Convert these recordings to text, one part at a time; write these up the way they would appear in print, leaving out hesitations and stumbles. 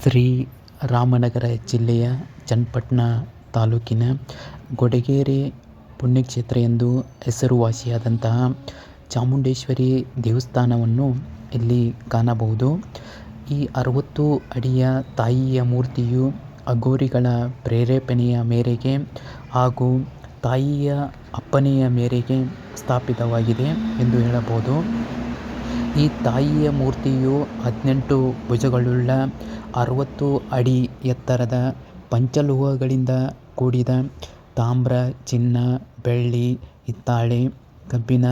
ಶ್ರೀ ರಾಮನಗರ ಜಿಲ್ಲೆಯ ಚನ್ನಪಟ್ಟಣ ತಾಲೂಕಿನ ಗೊಡಗೇರಿ ಪುಣ್ಯಕ್ಷೇತ್ರ ಎಂದು ಹೆಸರುವಾಸಿಯಾದಂತಹ ಚಾಮುಂಡೇಶ್ವರಿ ದೇವಸ್ಥಾನವನ್ನು ಇಲ್ಲಿ ಕಾಣಬಹುದು. ಈ 60 ಅಡಿಯ ತಾಯಿಯ ಮೂರ್ತಿಯು ಅಘೋರಿಗಳ ಪ್ರೇರೇಪಣೆಯ ಮೇರೆಗೆ ಹಾಗೂ ತಾಯಿಯ ಅಪ್ಪಣೆಯ ಮೇರೆಗೆ ಸ್ಥಾಪಿತವಾಗಿದೆ ಎಂದು ಹೇಳಬಹುದು. ಈ ತಾಯಿಯ ಮೂರ್ತಿಯು 18 ಭುಜಗಳುಳ್ಳ 60 ಅಡಿ ಎತ್ತರದ ಪಂಚಲೋಹಗಳಿಂದ ಕೂಡಿದ ತಾಮ್ರ, ಚಿನ್ನ, ಬೆಳ್ಳಿ, ಹಿತ್ತಾಳೆ, ಕಬ್ಬಿಣ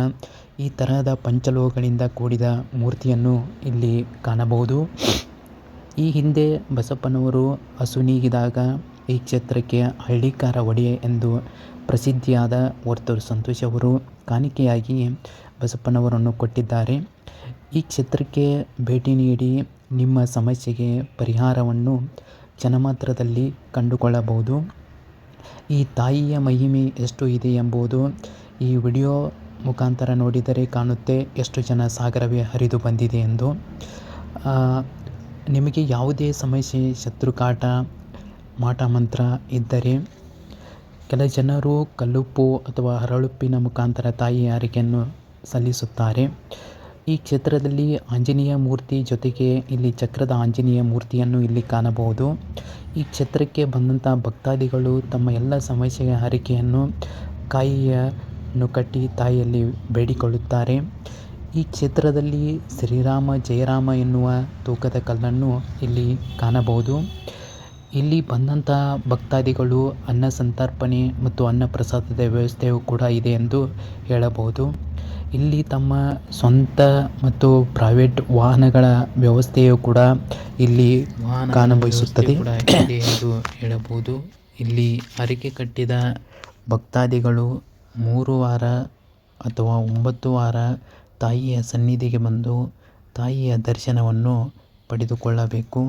ಈ ತರಹದ ಪಂಚಲೋಹಗಳಿಂದ ಕೂಡಿದ ಮೂರ್ತಿಯನ್ನು ಇಲ್ಲಿ ಕಾಣಬಹುದು. ಈ ಹಿಂದೆ ಬಸಪ್ಪನವರು ಅಸುನೀಗಿದಾಗ ಈ ಕ್ಷೇತ್ರಕ್ಕೆ ಹಳ್ಳಿಕಾರ ಒಡೆಯ ಎಂದು ಪ್ರಸಿದ್ಧಿಯಾದ ವರ್ತೂರು ಸಂತೋಷ್ ಅವರು ಕಾಣಿಕೆಯಾಗಿ ಬಸಪ್ಪನವರನ್ನು ಕೊಟ್ಟಿದ್ದಾರೆ. ಈ ಕ್ಷೇತ್ರಕ್ಕೆ ಭೇಟಿ ನೀಡಿ ನಿಮ್ಮ ಸಮಸ್ಯೆಗೆ ಪರಿಹಾರವನ್ನು ಕ್ಷಣಮಾತ್ರದಲ್ಲಿ ಕಂಡುಕೊಳ್ಳಬಹುದು. ಈ ತಾಯಿಯ ಮಹಿಮೆ ಎಷ್ಟು ಇದೆ ಎಂಬುದು ಈ ವಿಡಿಯೋ ಮುಖಾಂತರ ನೋಡಿದರೆ ಕಾಣುತ್ತೆ ಎಷ್ಟು ಜನ ಸಾಗರವೇ ಹರಿದು ಬಂದಿದೆ ಎಂದು. ನಿಮಗೆ ಯಾವುದೇ ಸಮಸ್ಯೆ, ಶತ್ರುಕಾಟ, ಮಾಟಮಂತ್ರ ಇದ್ದರೆ ಕೆಲ ಜನರು ಕಲ್ಲುಪ್ಪು ಅಥವಾ ಹರಳುಪ್ಪಿನ ಮುಖಾಂತರ ತಾಯಿಯ ಹರಕೆಯನ್ನು ಸಲ್ಲಿಸುತ್ತಾರೆ. ಈ ಕ್ಷೇತ್ರದಲ್ಲಿ ಆಂಜನೇಯ ಮೂರ್ತಿ ಜೊತೆಗೆ ಇಲ್ಲಿ ಚಕ್ರದ ಆಂಜನೇಯ ಮೂರ್ತಿಯನ್ನು ಇಲ್ಲಿ ಕಾಣಬಹುದು. ಈ ಕ್ಷೇತ್ರಕ್ಕೆ ಬಂದಂಥ ಭಕ್ತಾದಿಗಳು ತಮ್ಮ ಎಲ್ಲ ಸಮಸ್ಯೆಯ ಹರಕೆಯನ್ನು ಕಾಯಿಯನ್ನು ಕಟ್ಟಿ ತಾಯಿಯಲ್ಲಿ ಬೇಡಿಕೊಳ್ಳುತ್ತಾರೆ. ಈ ಕ್ಷೇತ್ರದಲ್ಲಿ ಶ್ರೀರಾಮ ಜಯರಾಮ ಎನ್ನುವ ತೂಕದ ಕಲ್ಲನ್ನು ಇಲ್ಲಿ ಕಾಣಬಹುದು. ಇಲ್ಲಿ ಬಂದಂಥ ಭಕ್ತಾದಿಗಳು ಅನ್ನ ಸಂತರ್ಪಣೆ ಮತ್ತು ಅನ್ನ ಪ್ರಸಾದದ ವ್ಯವಸ್ಥೆಯೂ ಕೂಡ ಇದೆ ಎಂದು ಹೇಳಬಹುದು. ಇಲ್ಲಿ ತಮ್ಮ ಸ್ವಂತ ಮತ್ತು ಪ್ರೈವೇಟ್ ವಾಹನಗಳ ವ್ಯವಸ್ಥೆಯು ಕೂಡ ಇಲ್ಲಿ ಕಾಣಬಯಸುತ್ತದೆ ಎಂದು ಹೇಳಬಹುದು. ಇಲ್ಲಿ ಹರಕೆ ಕಟ್ಟಿದ ಭಕ್ತಾದಿಗಳು 3 ವಾರ ಅಥವಾ 9 ವಾರ ತಾಯಿಯ ಸನ್ನಿಧಿಗೆ ಬಂದು ತಾಯಿಯ ದರ್ಶನವನ್ನು ಪಡೆದುಕೊಳ್ಳಬೇಕು.